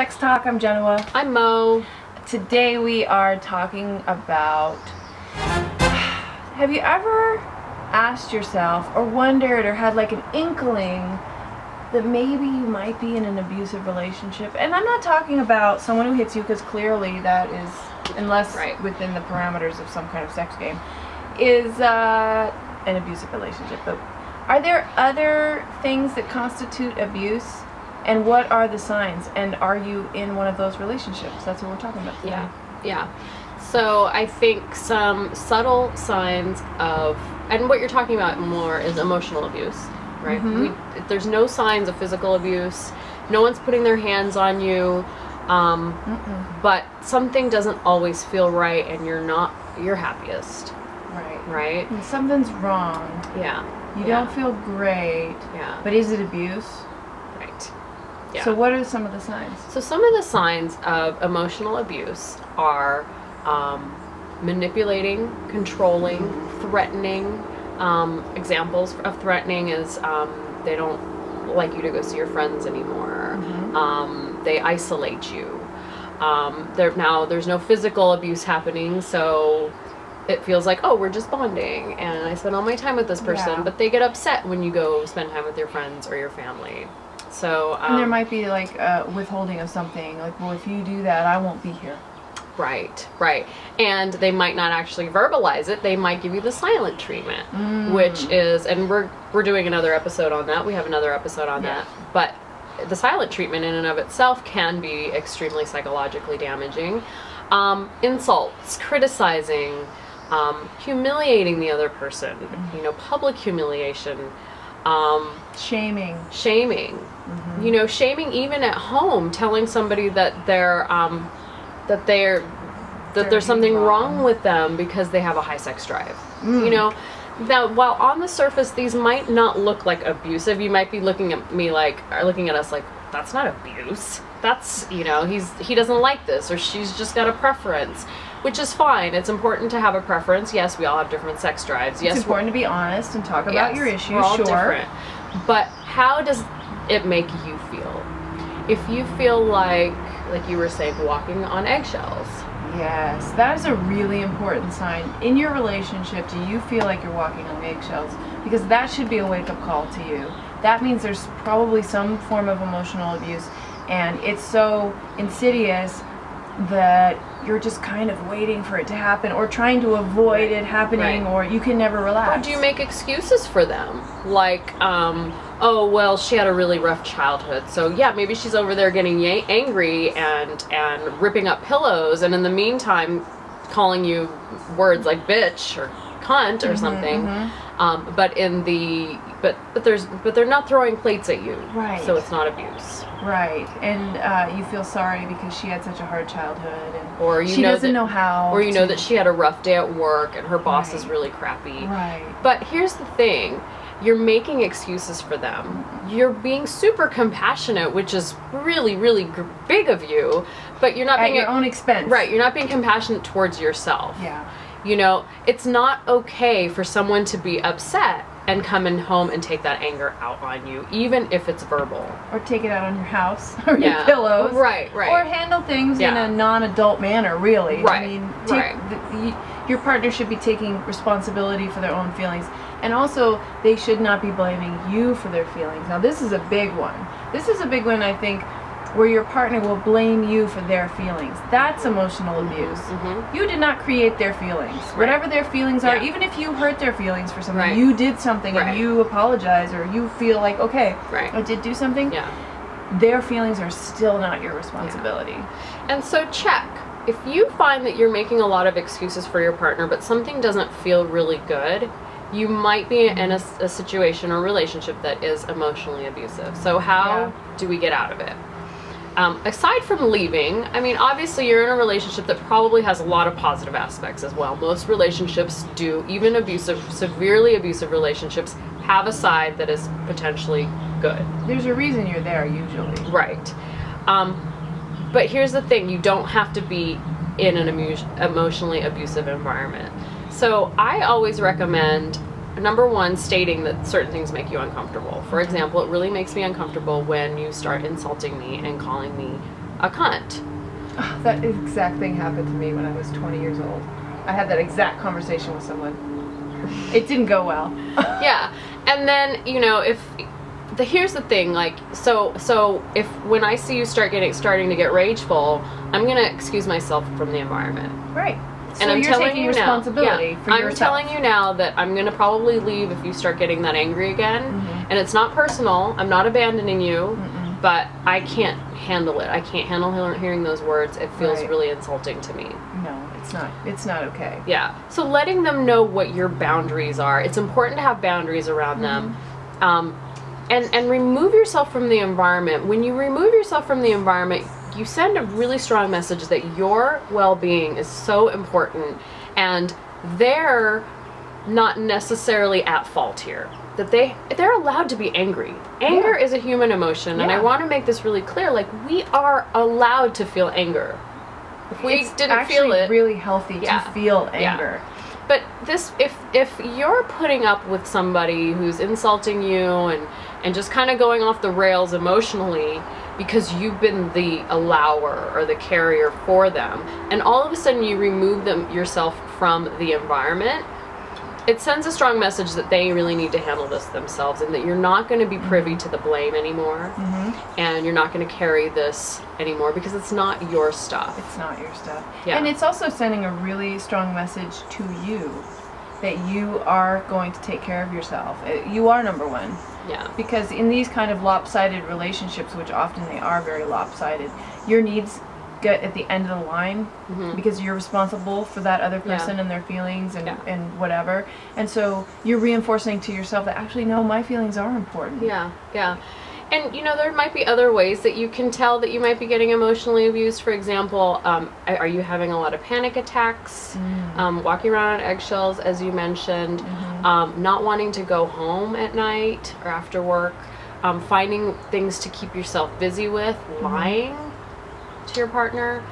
Sex Talk. I'm Jenoa. I'm Mou. Today we are talking about, have you ever asked yourself or wondered or had like an inkling that maybe you might be in an abusive relationship? And I'm not talking about someone who hits you, because clearly that is, unless within the parameters of some kind of sex game, is an abusive relationship. But are there other things that constitute abuse? And what are the signs? And are you in one of those relationships? That's what we're talking about today. Yeah. So I think some subtle signs of, and what you're talking about more is emotional abuse, right? There's no signs of physical abuse. No one's putting their hands on you. But something doesn't always feel right, and you're not your happiest. Right? And something's wrong. You don't feel great. But is it abuse? Yeah. So what are some of the signs? So some of the signs of emotional abuse are manipulating, controlling, threatening. Examples of threatening is they don't like you to go see your friends anymore. They isolate you. There's no physical abuse happening, so it feels like, oh, we're just bonding and I spend all my time with this person, but they get upset when you go spend time with your friends or your family. So and there might be like withholding of something, like, well, if you do that, I won't be here. Right. And they might not actually verbalize it. They might give you the silent treatment, which is, and we're doing another episode on that. We have another episode on that. But the silent treatment in and of itself can be extremely psychologically damaging. Insults, criticizing, humiliating the other person, public humiliation, shaming, shaming even at home, telling somebody that there's something wrong with them because they have a high sex drive. Now, while on the surface these might not look like abusive, you might be looking at me like, or looking at us like, that's not abuse. That's, he doesn't like this, or she's just got a preference, which is fine. It's important to have a preference. Yes, we all have different sex drives. Yes, it's important to be honest and talk about your issues. We're all different. But how does it make you feel? If you feel like you were saying, walking on eggshells. Yes, that is a really important sign. In your relationship, do you feel like you're walking on eggshells? Because that should be a wake-up call to you. That means there's probably some form of emotional abuse, and it's so insidious that you're just kind of waiting for it to happen, or trying to avoid it happening, or you can never relax. Or do you make excuses for them? Like, oh, well, she had a really rough childhood, so yeah, maybe she's over there getting angry and ripping up pillows, and in the meantime calling you words like bitch or cunt or something. But they're not throwing plates at you. So it's not abuse. And you feel sorry because she had such a hard childhood, and or she doesn't know how, or that she had a rough day at work and her boss is really crappy. But here's the thing. You're making excuses for them. You're being super compassionate, which is really, really big of you, but you're not being at your own expense. You're not being compassionate towards yourself. It's not okay for someone to be upset and come in home and take that anger out on you, even if it's verbal. Or take it out on your house, or your pillows. Or handle things in a non-adult manner, really. I mean, your partner should be taking responsibility for their own feelings. And also, they should not be blaming you for their feelings. Now, this is a big one. This is a big one, I think, where your partner will blame you for their feelings. That's emotional abuse. You did not create their feelings. Whatever their feelings are, even if you hurt their feelings for something, you did something and you apologize, or you feel like, okay, I did do something, their feelings are still not your responsibility. And so check. If you find that you're making a lot of excuses for your partner, but something doesn't feel really good, you might be in a situation or relationship that is emotionally abusive. So how do we get out of it? Aside from leaving, I mean, obviously you're in a relationship that probably has a lot of positive aspects as well. Most relationships do. Even severely abusive relationships have a side that is potentially good. There's a reason you're there, usually. But here's the thing, you don't have to be in an emotionally abusive environment. So I always recommend, number one, stating that certain things make you uncomfortable. For example, it really makes me uncomfortable when you start insulting me and calling me a cunt. Oh, that exact thing happened to me when I was 20 years old. I had that exact conversation with someone. It didn't go well. Yeah. And then, you know, here's the thing, like, so if when I see you starting to get rageful, I'm going to excuse myself from the environment. Right. And so I'm you're telling taking you responsibility now, for yourself. I'm telling you now that I'm going to probably leave if you start getting that angry again. And it's not personal. I'm not abandoning you, but I can't handle it. I can't handle hearing those words. It feels really insulting to me. No, it's not. It's not okay. Yeah. So letting them know what your boundaries are. It's important to have boundaries around them. And remove yourself from the environment. When you remove yourself from the environment, you send a really strong message that your well-being is so important, and they're not necessarily at fault here. That they're allowed to be angry. Anger is a human emotion, and I want to make this really clear. Like, we are allowed to feel anger. If we didn't feel it, it's really healthy to feel anger. But if you're putting up with somebody who's insulting you and just kind of going off the rails emotionally because you've been the allower or the carrier for them, and all of a sudden you remove yourself from the environment, it sends a strong message that they really need to handle this themselves, and that you're not going to be privy to the blame anymore, and you're not going to carry this anymore because it's not your stuff. It's not your stuff. Yeah. And it's also sending a really strong message to you that you are going to take care of yourself. You are number one. Yeah. Because in these kind of lopsided relationships, which often they are very lopsided, your needs get at the end of the line because you're responsible for that other person and their feelings and whatever. And so you're reinforcing to yourself that actually, no, my feelings are important. Yeah, yeah. And, you know, there might be other ways that you can tell that you might be getting emotionally abused. For example, are you having a lot of panic attacks, walking around on eggshells, as you mentioned, not wanting to go home at night or after work, finding things to keep yourself busy with, lying to your partner,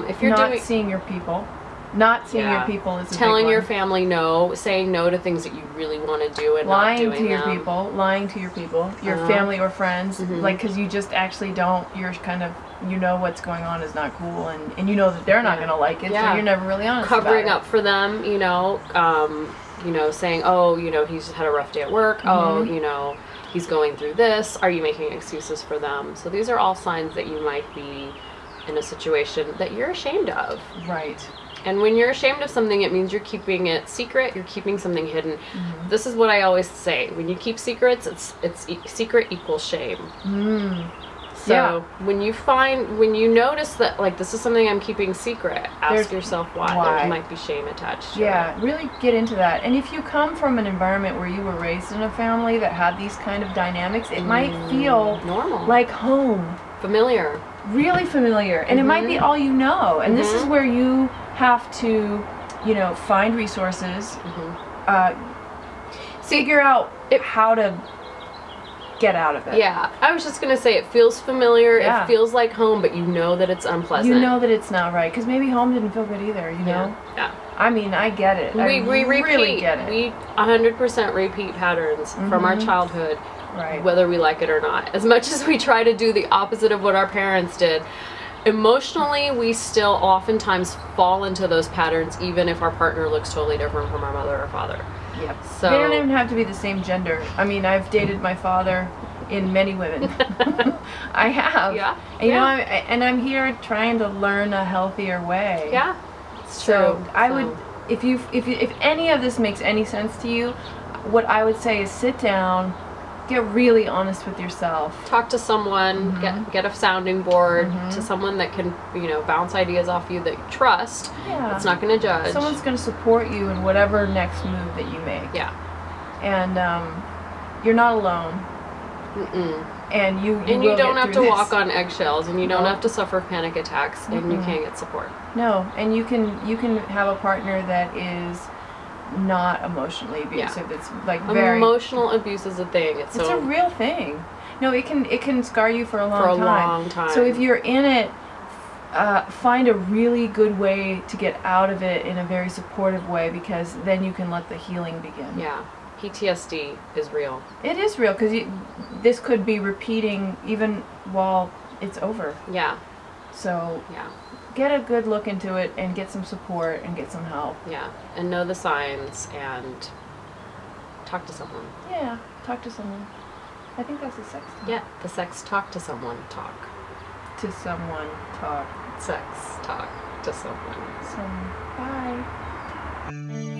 if you're not seeing your people. Not seeing your people is a telling big your one. family no, saying no to things that you really want to do and lying not doing to your them. people, lying to your people, your family or friends, like, because you just actually don't. You're kind of, you know, what's going on is not cool, and you know that they're not going to like it, so you're never really honest. Covering about up for them, you know, saying, oh, you know, he's had a rough day at work. Oh, you know, he's going through this. Are you making excuses for them? So these are all signs that you might be in a situation that you're ashamed of. Right. And when you're ashamed of something, it means you're keeping it secret. You're keeping something hidden. This is what I always say: when you keep secrets, it's secret equals shame. So when you notice that, like, this is something I'm keeping secret, ask yourself why. There might be shame attached to it. Really get into that. And if you come from an environment where you were raised in a family that had these kind of dynamics, it might feel normal, like home, familiar, really familiar, and it might be all you know. And this is where you have to, you know, find resources, figure out how to get out of it. Yeah, I was just gonna say, it feels familiar, it feels like home, but you know that it's unpleasant. You know that it's not right, because maybe home didn't feel good either, you know? Yeah. I mean, I get it. We repeat. Really get it. We 100% repeat patterns from our childhood, right, whether we like it or not. As much as we try to do the opposite of what our parents did, emotionally, we still oftentimes fall into those patterns, even if our partner looks totally different from our mother or father. Yep. So they don't even have to be the same gender. I mean, I've dated my father in many women. I have. Yeah. And, you know, I'm here trying to learn a healthier way. Yeah. It's so true. I would, if any of this makes any sense to you, what I would say is sit down, get really honest with yourself. Talk to someone, get a sounding board, to someone that can, you know, bounce ideas off you that you trust. Yeah. It's not going to judge. Someone's going to support you in whatever next move that you make. Yeah. And you're not alone. And you don't have to walk on eggshells, and you don't have to suffer panic attacks, and you can get support. No, and you can have a partner that is not emotionally abusive. It's like very emotional abuse is a thing. It's a real thing. No, it can scar you for a long time. So if you're in it, find a really good way to get out of it in a very supportive way, because then you can let the healing begin. Yeah. PTSD is real. It is real, because this could be repeating even while it's over. Yeah. So get a good look into it and get some support and get some help. Yeah, and know the signs and talk to someone. Yeah, talk to someone. I think that's the sex talk. Yeah, the sex talk to someone talk. To someone talk. Sex talk to someone. Bye.